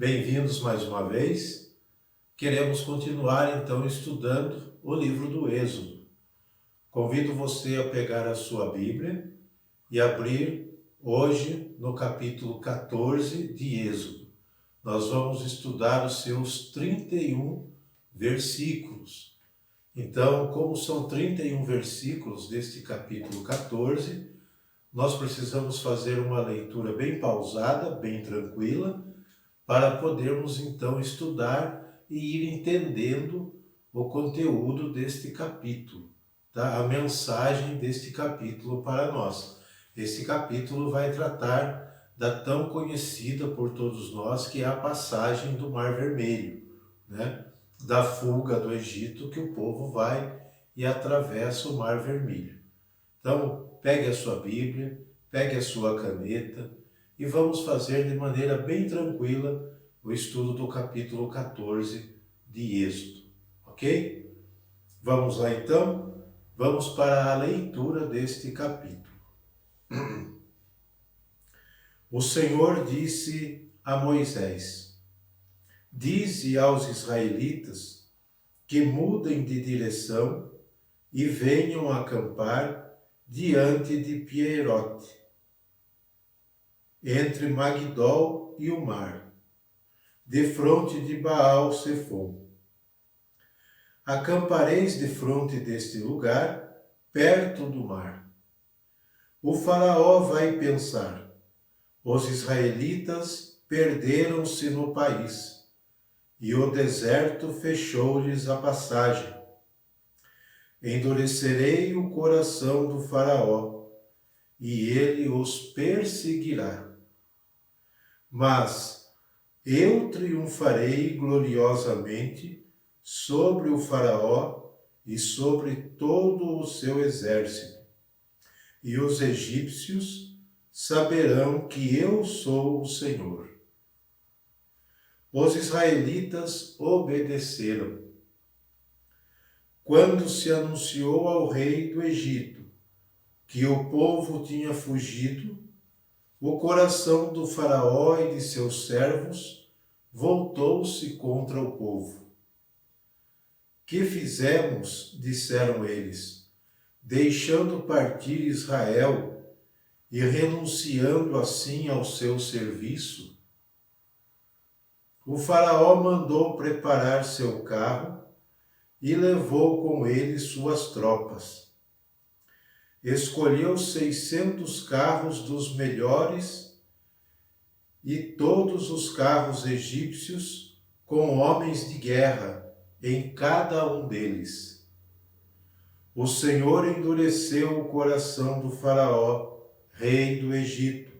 Bem-vindos mais uma vez. Queremos continuar então estudando o livro do Êxodo. Convido você a pegar a sua Bíblia e abrir hoje no capítulo 14 de Êxodo. Nós vamos estudar os seus 31 versículos. Então, como são 31 versículos deste capítulo 14, nós precisamos fazer uma leitura bem pausada, bem tranquila, para podermos então estudar e ir entendendo o conteúdo deste capítulo, tá? A mensagem deste capítulo para nós. Este capítulo vai tratar da tão conhecida por todos nós, que é a passagem do Mar Vermelho, né? Da fuga do Egito, que o povo vai e atravessa o Mar Vermelho. Então, pegue a sua Bíblia, pegue a sua caneta e vamos fazer de maneira bem tranquila o estudo do capítulo 14 de Êxodo, ok? Vamos lá então? Vamos para a leitura deste capítulo. O Senhor disse a Moisés: dize aos israelitas que mudem de direção e venham acampar diante de Pierote, entre Magdol e o mar, defronte de Baal-Sefom. Acampareis defronte deste lugar, perto do mar. O faraó vai pensar: os israelitas perderam-se no país, e o deserto fechou-lhes a passagem. Endurecerei o coração do faraó, e ele os perseguirá. Mas eu triunfarei gloriosamente sobre o faraó e sobre todo o seu exército, e os egípcios saberão que eu sou o Senhor. Os israelitas obedeceram. Quando se anunciou ao rei do Egito que o povo tinha fugido, o coração do faraó e de seus servos voltou-se contra o povo. Que fizemos, disseram eles, deixando partir Israel e renunciando assim ao seu serviço? O faraó mandou preparar seu carro e levou com ele suas tropas. Escolheu 600 carros dos melhores e todos os carros egípcios com homens de guerra em cada um deles. O Senhor endureceu o coração do faraó, rei do Egito,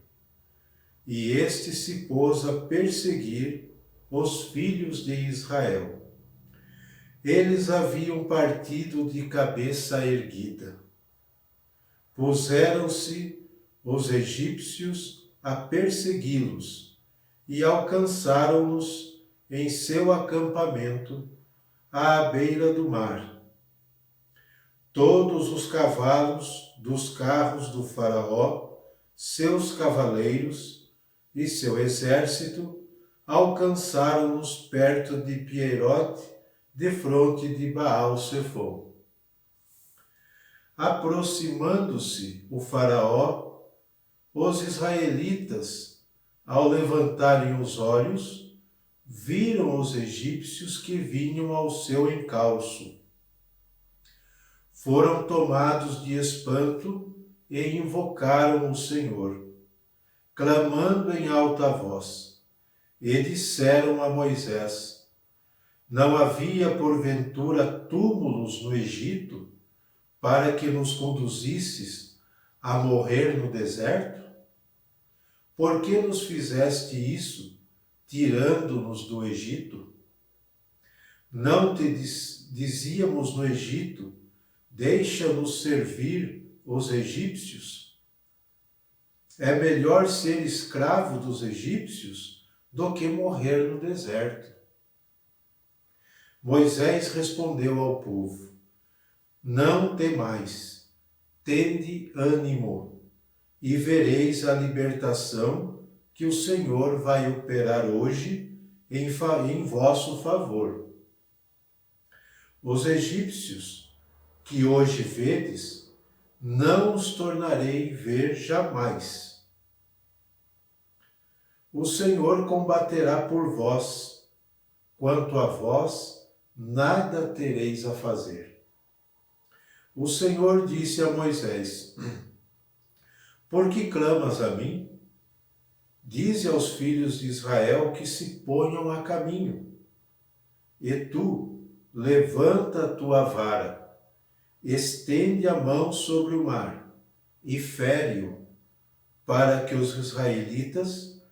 e este se pôs a perseguir os filhos de Israel. Eles haviam partido de cabeça erguida. Puseram-se os egípcios a persegui-los e alcançaram-nos em seu acampamento à beira do mar. Todos os cavalos dos carros do faraó, seus cavaleiros e seu exército alcançaram-nos perto de Pierote, defronte de Baal-Sefom. Aproximando-se o faraó, os israelitas, ao levantarem os olhos, viram os egípcios que vinham ao seu encalço. Foram tomados de espanto e invocaram o Senhor, clamando em alta voz, e disseram a Moisés: não havia porventura túmulos no Egito, para que nos conduzisses a morrer no deserto? Por que nos fizeste isso, tirando-nos do Egito? Não te dizíamos no Egito: deixa-nos servir os egípcios? É melhor ser escravo dos egípcios do que morrer no deserto. Moisés respondeu ao povo: não temais, tende ânimo, e vereis a libertação que o Senhor vai operar hoje em vosso favor. Os egípcios que hoje vedes, não os tornarei ver jamais. O Senhor combaterá por vós, quanto a vós, nada tereis a fazer. O Senhor disse a Moisés: Por que clamas a mim? Dize aos filhos de Israel que se ponham a caminho. E tu, levanta a tua vara, estende a mão sobre o mar e fere-o, para que os israelitas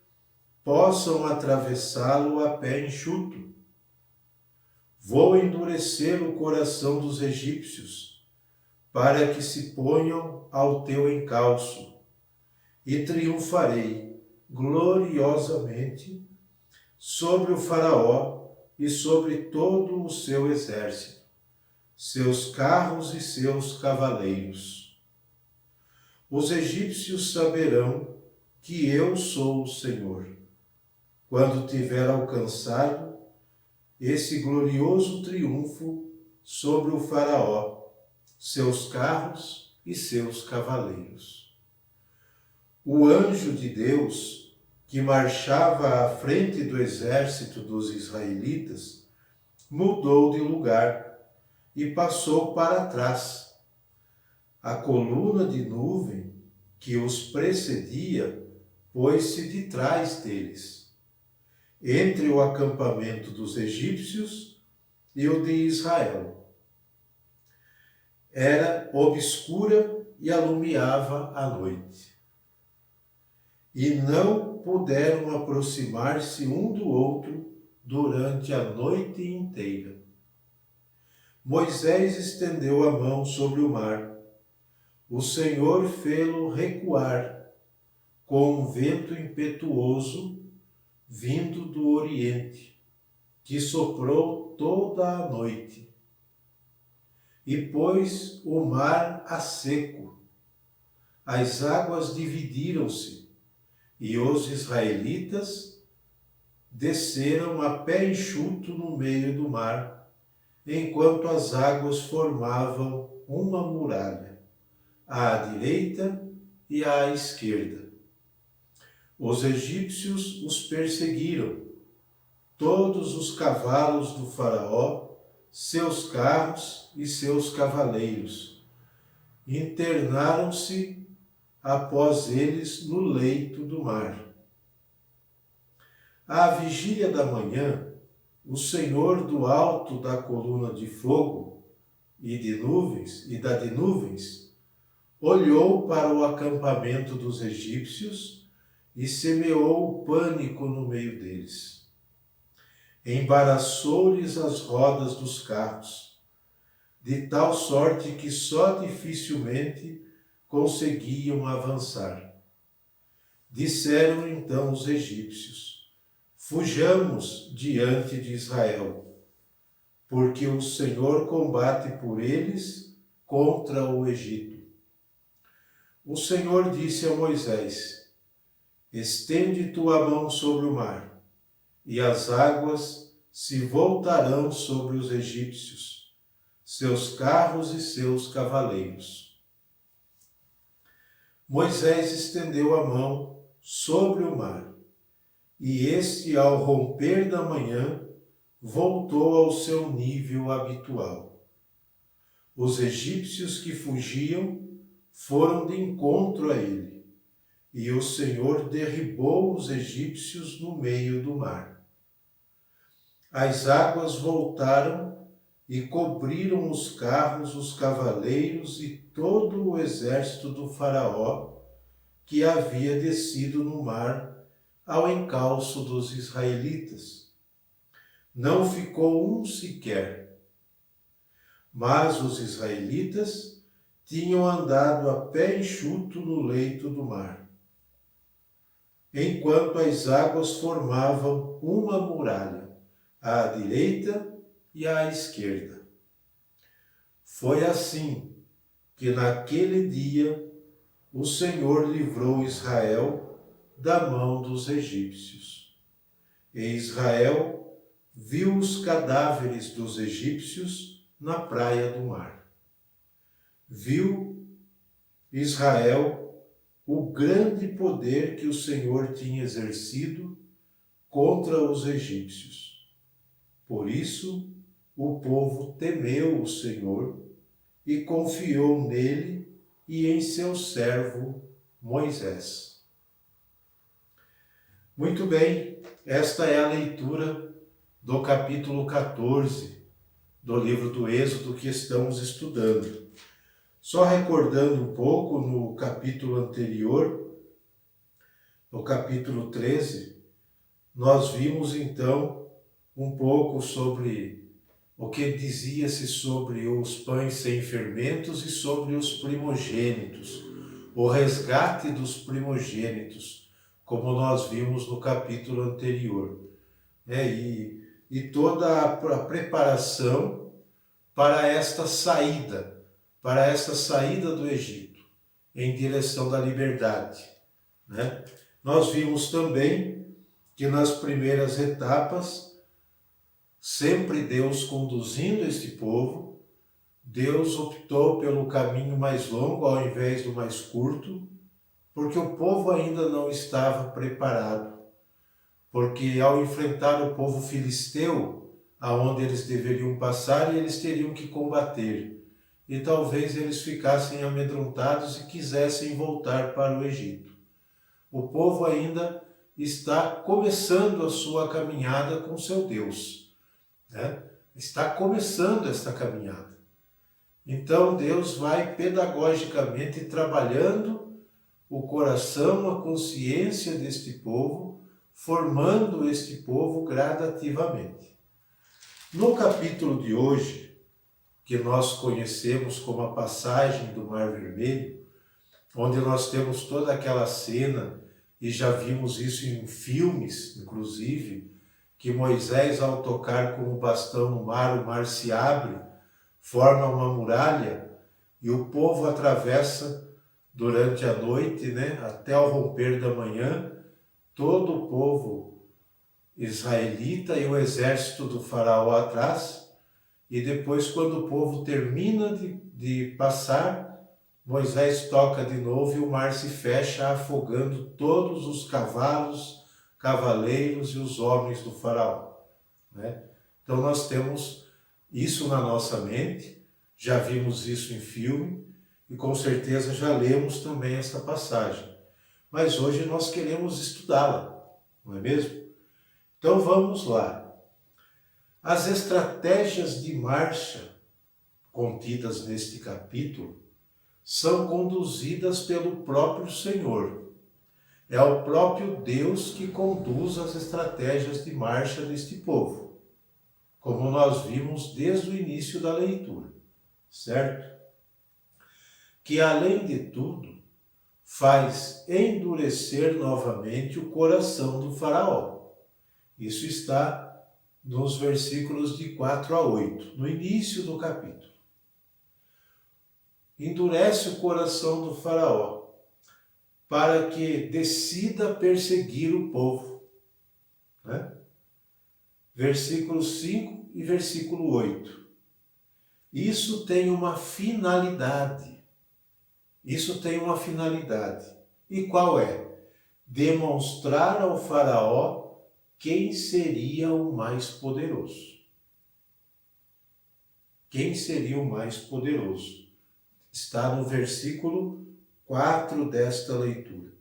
possam atravessá-lo a pé enxuto. Vou endurecer o coração dos egípcios, para que se ponham ao teu encalço, e triunfarei gloriosamente sobre o faraó e sobre todo o seu exército, seus carros e seus cavaleiros. Os egípcios saberão que eu sou o Senhor, quando tiver alcançado esse glorioso triunfo sobre o faraó, seus carros e seus cavaleiros. O anjo de Deus, que marchava à frente do exército dos israelitas, mudou de lugar e passou para trás. A coluna de nuvem que os precedia pôs-se de trás deles, entre o acampamento dos egípcios e o de Israel. Era obscura e alumiava a noite. E não puderam aproximar-se um do outro durante a noite inteira. Moisés estendeu a mão sobre o mar. O Senhor fê-lo recuar, com um vento impetuoso vindo do Oriente, que soprou toda a noite. E pôs o mar a seco. As águas dividiram-se, e os israelitas desceram a pé enxuto no meio do mar, enquanto as águas formavam uma muralha, à direita e à esquerda. Os egípcios os perseguiram, todos os cavalos do faraó, seus carros e seus cavaleiros. Internaram-se após eles no leito do mar. À vigília da manhã, o Senhor do alto da coluna de fogo e da de nuvens olhou para o acampamento dos egípcios e semeou o pânico no meio deles. Embaraçou-lhes as rodas dos carros, de tal sorte que só dificilmente conseguiam avançar. Disseram então os egípcios: Fujamos diante de Israel, porque o Senhor combate por eles contra o Egito. O Senhor disse a Moisés: Estende tua mão sobre o mar, e as águas se voltarão sobre os egípcios, seus carros e seus cavaleiros. Moisés estendeu a mão sobre o mar, e este, ao romper da manhã, voltou ao seu nível habitual. Os egípcios que fugiam foram de encontro a ele, e o Senhor derribou os egípcios no meio do mar. As águas voltaram e cobriram os carros, os cavaleiros e todo o exército do faraó, que havia descido no mar ao encalço dos israelitas. Não ficou um sequer. Mas os israelitas tinham andado a pé enxuto no leito do mar, enquanto as águas formavam uma muralha, à direita e à esquerda. Foi assim que naquele dia o Senhor livrou Israel da mão dos egípcios. E Israel viu os cadáveres dos egípcios na praia do mar. Viu Israel o grande poder que o Senhor tinha exercido contra os egípcios. Por isso, o povo temeu o Senhor e confiou nele e em seu servo Moisés. Muito bem, esta é a leitura do capítulo 14 do livro do Êxodo que estamos estudando. Só recordando um pouco, no capítulo anterior, no capítulo 13, nós vimos então um pouco sobre o que dizia-se sobre os pães sem fermentos e sobre os primogênitos, o resgate dos primogênitos, como nós vimos no capítulo anterior. E toda a preparação para esta saída do Egito, em direção da liberdade. Né? Nós vimos também que nas primeiras etapas, sempre Deus conduzindo este povo, Deus optou pelo caminho mais longo ao invés do mais curto, porque o povo ainda não estava preparado. Porque ao enfrentar o povo filisteu, aonde eles deveriam passar, eles teriam que combater. E talvez eles ficassem amedrontados e quisessem voltar para o Egito. O povo ainda está começando a sua caminhada com seu Deus. Né? Está começando esta caminhada. Então Deus vai pedagogicamente trabalhando o coração, a consciência deste povo, formando este povo gradativamente. No capítulo de hoje, que nós conhecemos como a passagem do Mar Vermelho, onde nós temos toda aquela cena, e já vimos isso em filmes, inclusive, que Moisés, ao tocar com o bastão no mar, o mar se abre, forma uma muralha, e o povo atravessa durante a noite, né, até o romper da manhã, todo o povo israelita e o exército do faraó atrás. E depois, quando o povo termina de passar, Moisés toca de novo e o mar se fecha, afogando todos os cavalos, cavaleiros e os homens do faraó. Né? Então nós temos isso na nossa mente, já vimos isso em filme e com certeza já lemos também essa passagem. Mas hoje nós queremos estudá-la, não é mesmo? Então vamos lá. As estratégias de marcha contidas neste capítulo são conduzidas pelo próprio Senhor. É o próprio Deus que conduz as estratégias de marcha deste povo, como nós vimos desde o início da leitura, certo? Que, além de tudo, faz endurecer novamente o coração do faraó. Isso está nos versículos de 4 a 8, no início do capítulo. Endurece o coração do faraó, para que decida perseguir o povo. Né? Versículo 5 e versículo 8. Isso tem uma finalidade. E qual é? Demonstrar ao faraó quem seria o mais poderoso. Quem seria o mais poderoso? Está no versículo 4 desta leitura.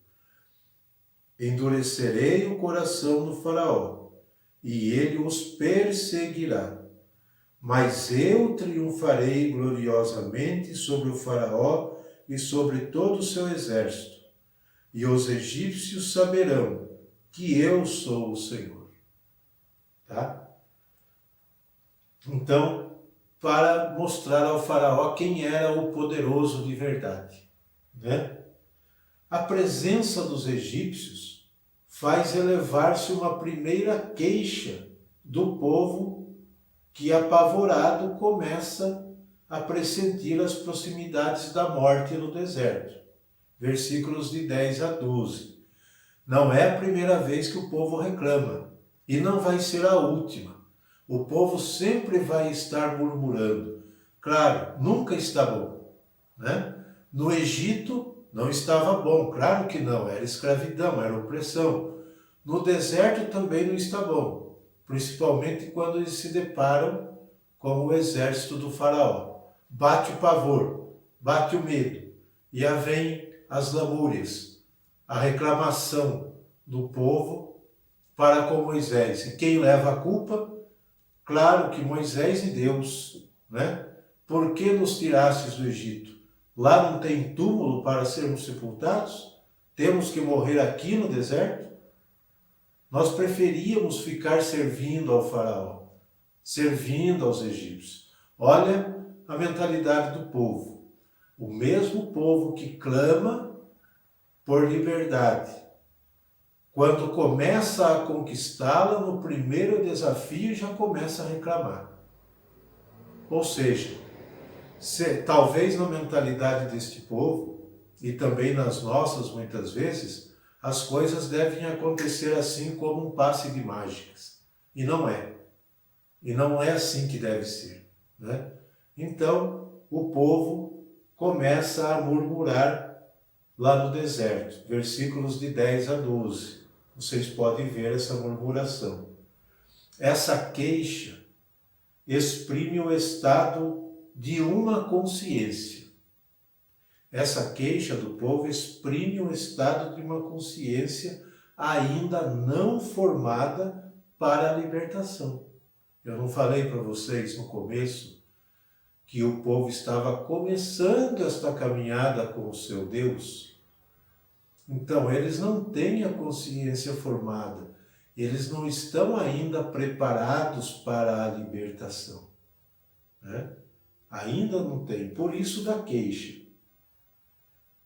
Endurecerei o coração do faraó, e ele os perseguirá. Mas eu triunfarei gloriosamente sobre o faraó e sobre todo o seu exército, e os egípcios saberão que eu sou o Senhor. Tá? Então, para mostrar ao faraó quem era o poderoso de verdade, né? A presença dos egípcios faz elevar-se uma primeira queixa do povo que, apavorado, começa a pressentir as proximidades da morte no deserto. Versículos de 10 a 12. Não é a primeira vez que o povo reclama. e não vai ser a última. O povo sempre vai estar murmurando. Claro, nunca está bom, né? No Egito não estava bom, claro que não, era escravidão, era opressão. No deserto também não está bom, principalmente quando eles se deparam com o exército do faraó. Bate o pavor, bate o medo, e aí vem as lamúrias, a reclamação do povo para com Moisés. E quem leva a culpa? Claro que Moisés e Deus, né? Por que nos tirastes do Egito? Lá não tem túmulo para sermos sepultados? Temos que morrer aqui no deserto? Nós preferíamos ficar servindo ao faraó, servindo aos egípcios. Olha a mentalidade do povo. O mesmo povo que clama por liberdade, quando começa a conquistá-la, no primeiro desafio já começa a reclamar. Ou seja, talvez na mentalidade deste povo, e também nas nossas muitas vezes, as coisas devem acontecer assim como um passe de mágicas. E não é. E não é assim que deve ser, né? Então, o povo começa a murmurar lá no deserto, versículos de 10 a 12. Vocês podem ver essa murmuração. Essa queixa exprime o estado de uma consciência. Essa queixa do povo exprime o estado de uma consciência ainda não formada para a libertação. Eu não falei para vocês no começo que o povo estava começando esta caminhada com o seu Deus? Então, eles não têm a consciência formada, eles não estão ainda preparados para a libertação, né? Ainda não tem, por isso da queixa.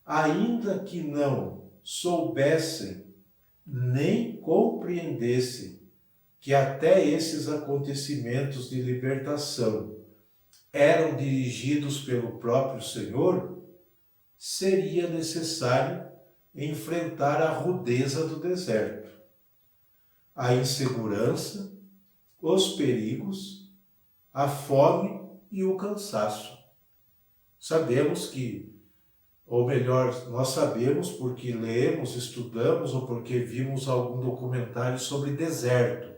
Ainda que não soubessem nem compreendessem que até esses acontecimentos de libertação eram dirigidos pelo próprio Senhor, seria necessário enfrentar a rudeza do deserto, a insegurança, os perigos, a fome e o cansaço. Sabemos que, ou melhor, nós sabemos porque lemos, estudamos ou porque vimos algum documentário sobre deserto.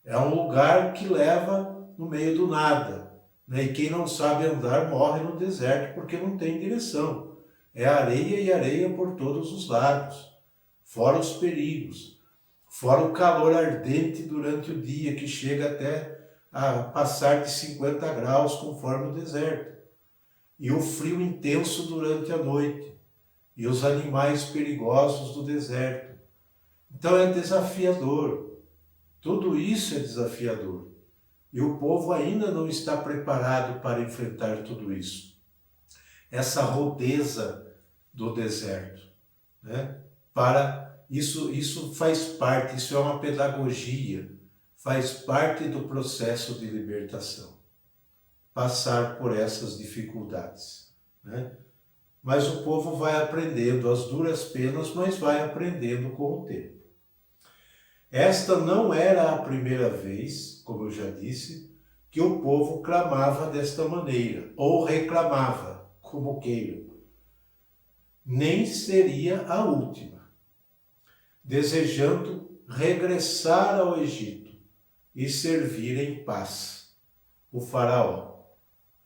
É um lugar que leva no meio do nada, né? E quem não sabe andar morre no deserto porque não tem direção. É areia e areia por todos os lados, fora os perigos, fora o calor ardente durante o dia, que chega até a passar de 50 graus conforme o deserto, e o frio intenso durante a noite, e os animais perigosos do deserto. Então é desafiador, tudo isso é desafiador, e o povo ainda não está preparado para enfrentar tudo isso. Essa rudeza do deserto, né? Isso faz parte, isso é uma pedagogia, faz parte do processo de libertação, passar por essas dificuldades, né? Mas o povo vai aprendendo as duras penas, mas vai aprendendo com o tempo. Esta não era a primeira vez, como eu já disse, que o povo clamava desta maneira, ou reclamava, como queiram. Nem seria a última, desejando regressar ao Egito e servir em paz o faraó,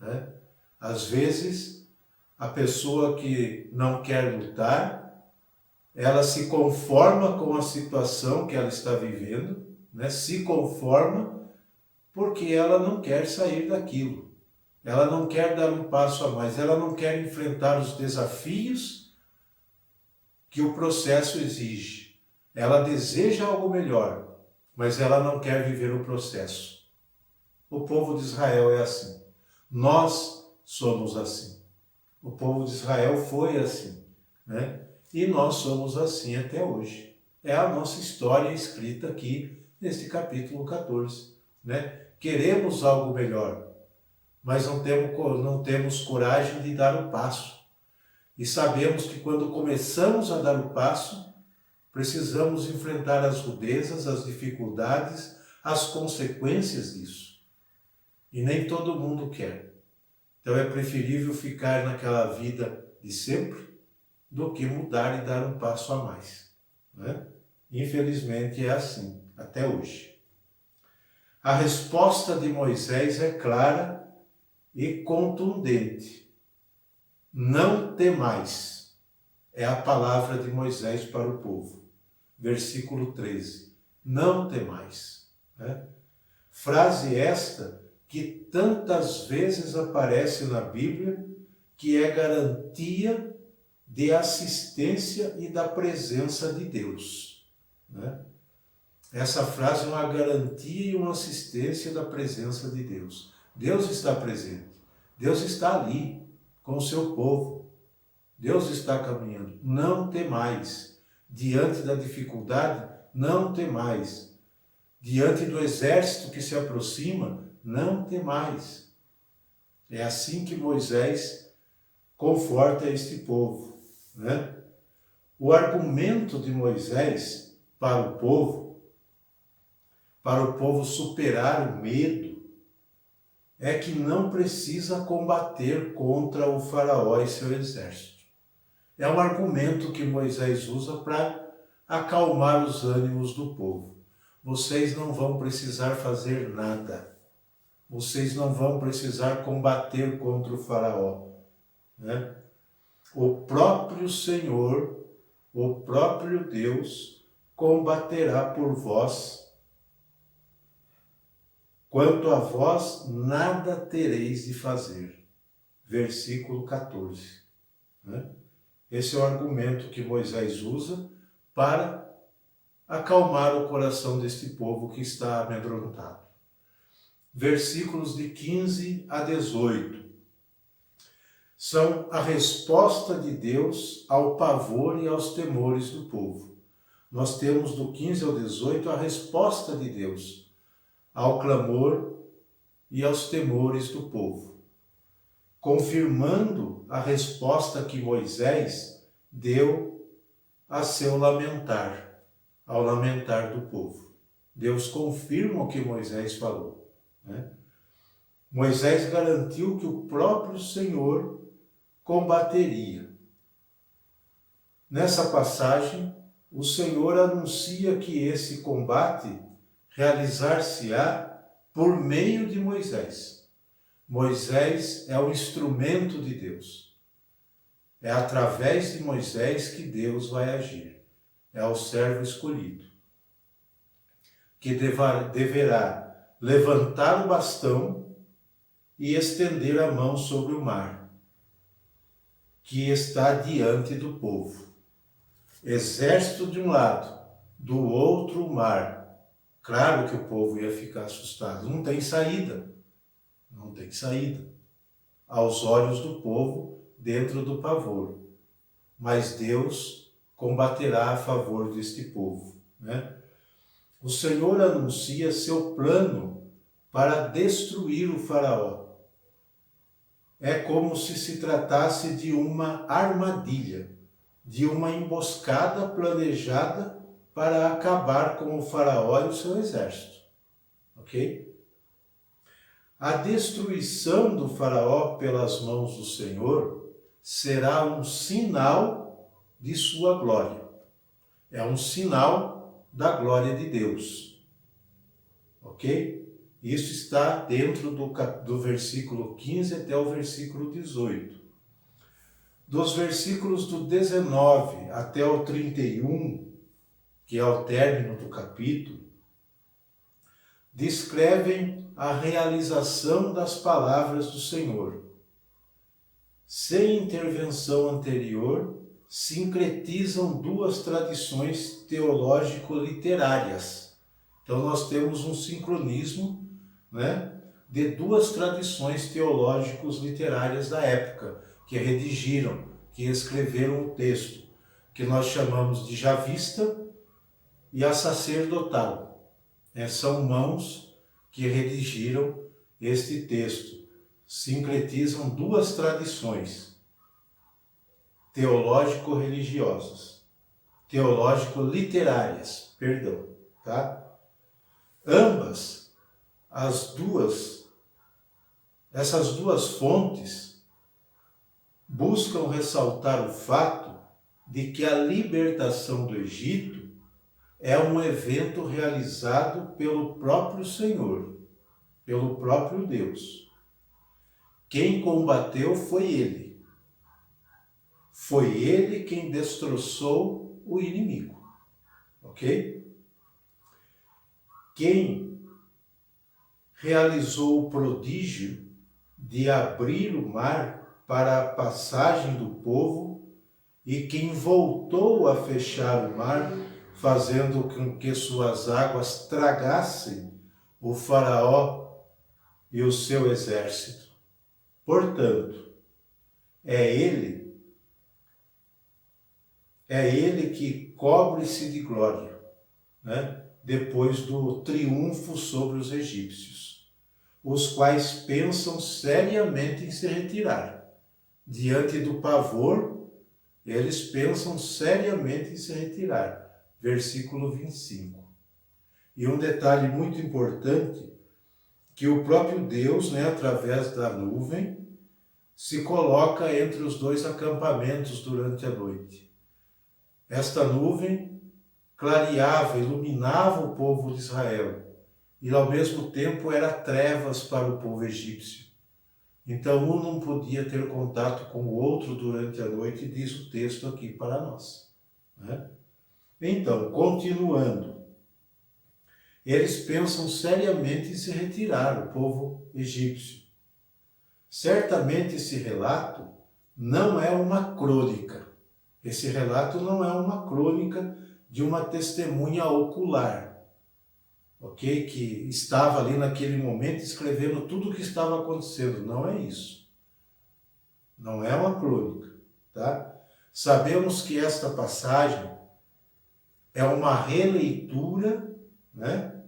né? Às vezes, a pessoa que não quer lutar, ela se conforma com a situação que ela está vivendo, né? Se conforma porque ela não quer sair daquilo. Ela não quer dar um passo a mais, ela não quer enfrentar os desafios que o processo exige. Ela deseja algo melhor, mas ela não quer viver o processo. O povo de Israel é assim. Nós somos assim. O povo de Israel foi assim, né? E nós somos assim até hoje. É a nossa história escrita aqui neste capítulo 14, né? Queremos algo melhor, mas não temos coragem de dar o passo. E sabemos que quando começamos a dar o passo, Precisamos enfrentar as rudezas, as dificuldades, as consequências disso. E nem todo mundo quer. Então é preferível ficar naquela vida de sempre do que mudar e dar um passo a mais, né? Infelizmente é assim, até hoje. A resposta de Moisés é clara e contundente. Não temais. É a palavra de Moisés para o povo. Versículo 13. Não temais. Né? Frase esta que tantas vezes aparece na Bíblia, que é garantia de assistência e da presença de Deus. Né? Essa frase é uma garantia e uma assistência da presença de Deus. Deus está presente. Deus está ali com o seu povo. Deus está caminhando. Não temais. Diante da dificuldade, não temais. Diante do exército que se aproxima, não temais. É assim que Moisés conforta este povo, né? O argumento de Moisés para o povo superar o medo, é que não precisa combater contra o faraó e seu exército. É um argumento que Moisés usa para acalmar os ânimos do povo. Vocês não vão precisar fazer nada. Vocês não vão precisar combater contra o faraó, né? O próprio Senhor, o próprio Deus, combaterá por vós. Quanto a vós, nada tereis de fazer. Versículo 14. Né? Esse é o argumento que Moisés usa para acalmar o coração deste povo que está amedrontado. Versículos de 15 a 18. São a resposta de Deus ao pavor e aos temores do povo. Nós temos do 15 ao 18 a resposta de Deus ao clamor e aos temores do povo, confirmando a resposta que Moisés deu a seu lamentar, ao lamentar do povo. Deus confirma o que Moisés falou, né? Moisés garantiu que o próprio Senhor combateria. Nessa passagem, o Senhor anuncia que esse combate realizar-se-á por meio de Moisés. Moisés é o instrumento de Deus. É através de Moisés que Deus vai agir. É o servo escolhido, que deverá levantar o bastão e estender a mão sobre o mar, que está diante do povo. Exército de um lado, do outro o mar. Claro que o povo ia ficar assustado. Não tem saída. Não tem saída. Aos olhos do povo, dentro do pavor. Mas Deus combaterá a favor deste povo, né? O Senhor anuncia seu plano para destruir o faraó. É como se tratasse de uma armadilha, de uma emboscada planejada para acabar com o faraó e o seu exército. Ok? A destruição do faraó pelas mãos do Senhor será um sinal de sua glória. É um sinal da glória de Deus. Ok? Isso está dentro do versículo 15 até o versículo 18. Dos versículos do 19 até o 31, que é o término do capítulo, descrevem a realização das palavras do Senhor. Sem intervenção anterior, sincretizam duas tradições teológico-literárias. Então nós temos um sincronismo, né, de duas tradições teológicos literárias da época, que redigiram, que escreveram o texto, que nós chamamos de javista e a sacerdotal. São mãos que redigiram este texto. Sincretizam duas tradições teológico-religiosas. teológico-literárias, perdão, tá? Ambas, essas duas fontes buscam ressaltar o fato de que a libertação do Egito é um evento realizado pelo próprio Senhor, pelo próprio Deus. Quem combateu foi Ele. Foi Ele quem destroçou o inimigo. Ok? Quem realizou o prodígio de abrir o mar para a passagem do povo e quem voltou a fechar o mar, fazendo com que suas águas tragassem o faraó e o seu exército. Portanto, é Ele que cobre-se de glória, né? Depois do triunfo sobre os egípcios, os quais pensam seriamente em se retirar. Diante do pavor, eles pensam seriamente em se retirar. Versículo 25. E um detalhe muito importante, que o próprio Deus, né, através da nuvem, se coloca entre os dois acampamentos durante a noite. Esta nuvem clareava, iluminava o povo de Israel e ao mesmo tempo era trevas para o povo egípcio. Então um não podia ter contato com o outro durante a noite, diz o texto aqui para nós, né? Então, continuando, eles pensam seriamente em se retirar, o povo egípcio. Certamente esse relato não é uma crônica. Esse relato não é uma crônica de uma testemunha ocular, ok? Que estava ali naquele momento escrevendo tudo o que estava acontecendo. Não é isso. Não é uma crônica, tá? Sabemos que esta passagem é uma releitura, né,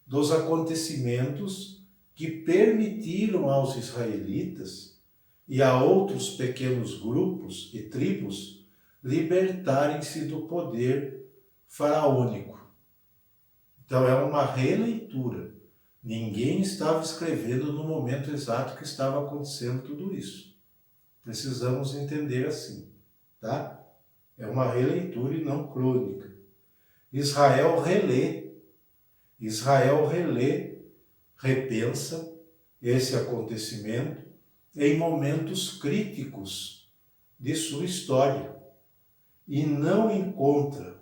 dos acontecimentos que permitiram aos israelitas e a outros pequenos grupos e tribos libertarem-se do poder faraônico. Então é uma releitura. Ninguém estava escrevendo no momento exato que estava acontecendo tudo isso. Precisamos entender assim, tá? É uma releitura e não crônica. Israel relê, repensa esse acontecimento em momentos críticos de sua história e não encontra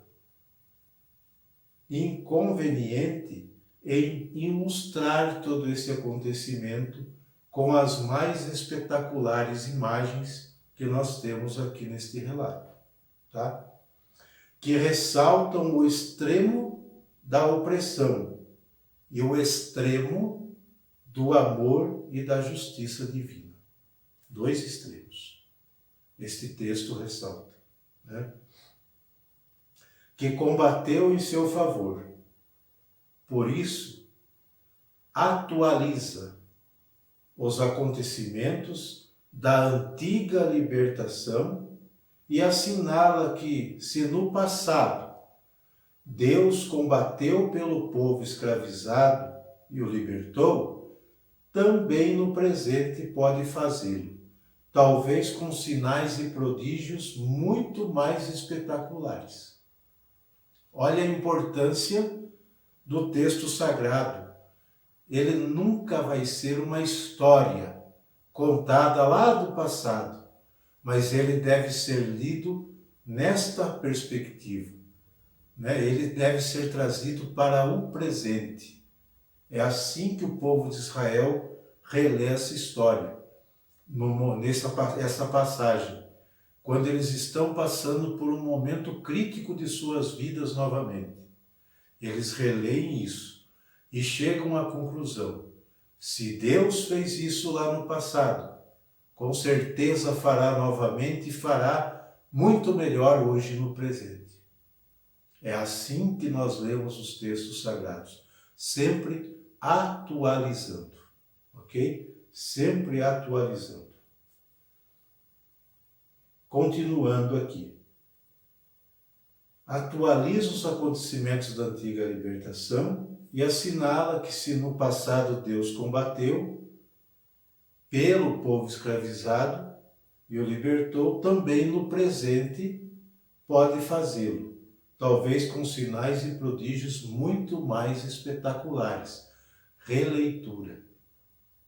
inconveniente em ilustrar todo esse acontecimento com as mais espetaculares imagens que nós temos aqui neste relato, tá? Que ressaltam o extremo da opressão e o extremo do amor e da justiça divina. Dois extremos. Este texto ressalta, né? Que combateu em seu favor. Por isso, atualiza os acontecimentos da antiga libertação e assinala que, se no passado Deus combateu pelo povo escravizado e o libertou, também no presente pode fazê-lo, talvez com sinais e prodígios muito mais espetaculares. Olha a importância do texto sagrado. Ele nunca vai ser uma história contada lá do passado, mas ele deve ser lido nesta perspectiva, né? Ele deve ser trazido para o presente. É assim que o povo de Israel relê essa história, essa passagem, quando eles estão passando por um momento crítico de suas vidas novamente. Eles releem isso e chegam à conclusão: se Deus fez isso lá no passado, com certeza fará novamente e fará muito melhor hoje no presente. É assim que nós lemos os textos sagrados, sempre atualizando, ok? Sempre atualizando. Continuando aqui. atualiza os acontecimentos da antiga libertação e assinala que se no passado Deus combateu pelo povo escravizado e o libertou, também no presente pode fazê-lo, talvez com sinais e prodígios muito mais espetaculares. Releitura,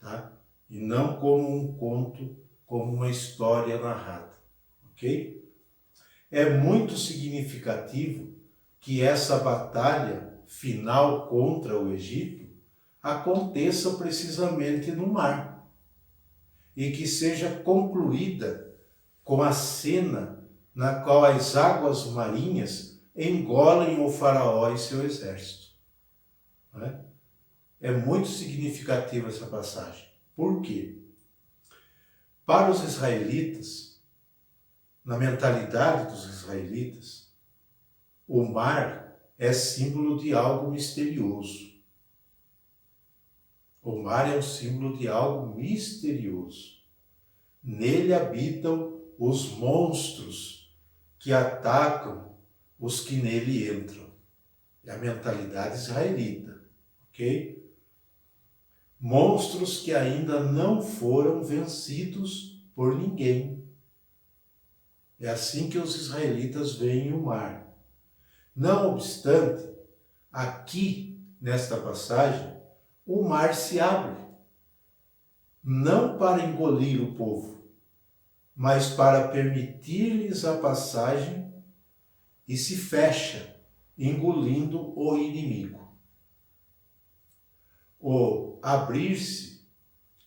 tá? E não como um conto, como uma história narrada, ok? É muito significativo que essa batalha final contra o Egito aconteça precisamente no mar e que seja concluída com a cena na qual as águas marinhas engolem o faraó e seu exército. Né? É muito significativa essa passagem. Por quê? Para os israelitas, na mentalidade dos israelitas, o mar é símbolo de algo misterioso. O mar é um símbolo de algo misterioso. Nele habitam os monstros que atacam os que nele entram. É a mentalidade israelita, ok? Monstros que ainda não foram vencidos por ninguém. É assim que os israelitas veem o mar. Não obstante, aqui, nesta passagem, o mar se abre, não para engolir o povo, mas para permitir-lhes a passagem, e se fecha, engolindo o inimigo. O abrir-se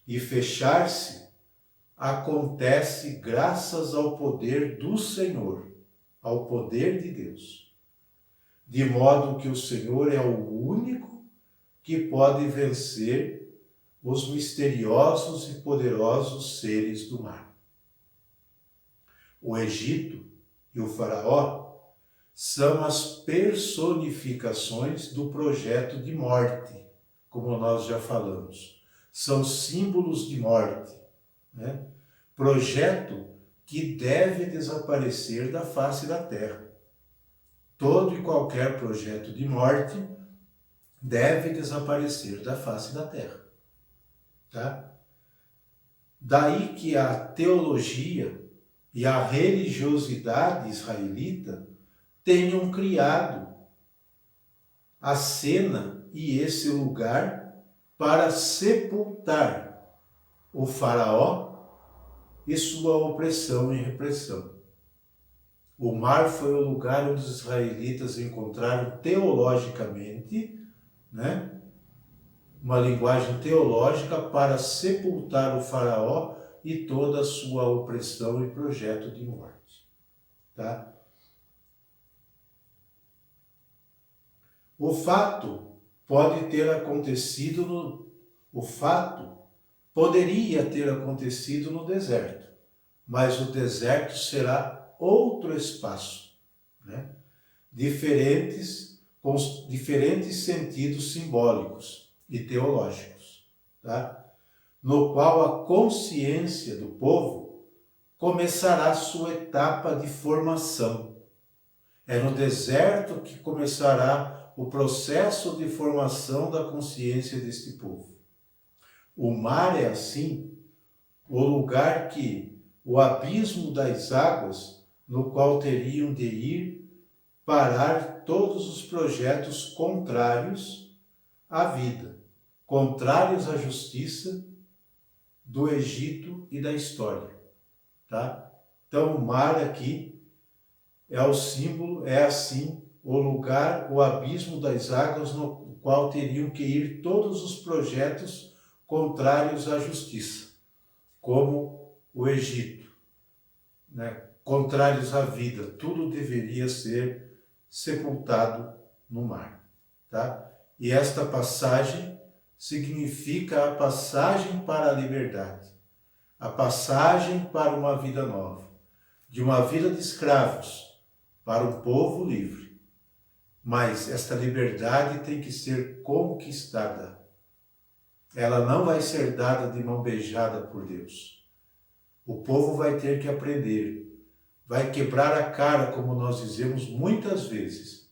e fechar-se acontece graças ao poder do Senhor, ao poder de Deus. De modo que o Senhor é o único que pode vencer os misteriosos e poderosos seres do mar. O Egito e o Faraó são as personificações do projeto de morte, como nós já falamos. São símbolos de morte, né? Projeto que deve desaparecer da face da terra. Todo e qualquer projeto de morte deve desaparecer da face da terra. Tá? Daí que a teologia e a religiosidade israelita tenham criado a cena e esse lugar para sepultar o faraó e sua opressão e repressão. O mar foi o lugar onde os israelitas encontraram teologicamente, né, uma linguagem teológica para sepultar o faraó e toda a sua opressão e projeto de morte. Tá? O fato pode ter acontecido o fato poderia ter acontecido no deserto, mas o deserto será outro espaço, né? Com diferentes sentidos simbólicos e teológicos, tá? No qual a consciência do povo começará sua etapa de formação. É no deserto que começará o processo de formação da consciência deste povo. O mar é, assim, o lugar que o abismo das águas, no qual teriam de ir parar todos os projetos contrários à vida, contrários à justiça do Egito e da história. Tá? Então, o mar aqui é o símbolo, é assim, o lugar, o abismo das águas no qual teriam que ir todos os projetos contrários à justiça, como o Egito, né? Contrários à vida, tudo deveria ser sepultado no mar. Tá? E esta passagem significa a passagem para a liberdade, a passagem para uma vida nova, de uma vida de escravos para um povo livre. Mas esta liberdade tem que ser conquistada. Ela não vai ser dada de mão beijada por Deus. O povo vai ter que aprender vai quebrar a cara, como nós dizemos muitas vezes,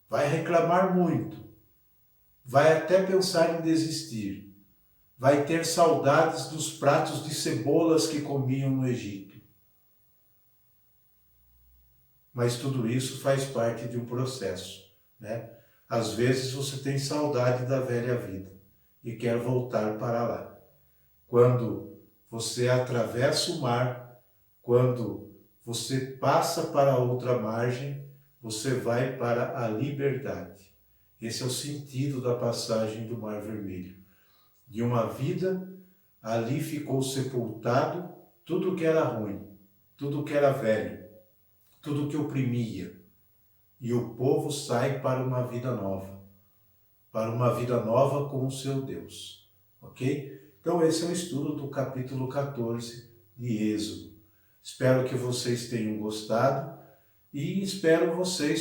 vai reclamar muito, vai até pensar em desistir, vai ter saudades dos pratos de cebolas que comiam no Egito. Mas tudo isso faz parte de um processo, né? Às vezes você tem saudade da velha vida e quer voltar para lá. Quando você atravessa o mar, quando você passa para outra margem, você vai para a liberdade. Esse é o sentido da passagem do Mar Vermelho. De uma vida, ali ficou sepultado tudo que era ruim, tudo que era velho, tudo que oprimia. E o povo sai para uma vida nova com o seu Deus. Ok? Então esse é o estudo do capítulo 14 de Êxodo. Espero que vocês tenham gostado e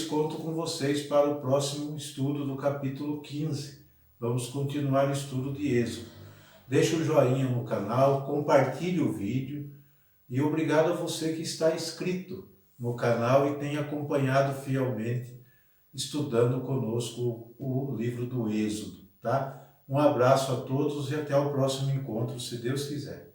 conto com vocês para o próximo estudo do capítulo 15. Vamos continuar o estudo de Êxodo. Deixe um joinha no canal, compartilhe o vídeo e obrigado a você que está inscrito no canal e tem acompanhado fielmente, estudando conosco o livro do Êxodo, tá? Um abraço a todos e até o próximo encontro, se Deus quiser.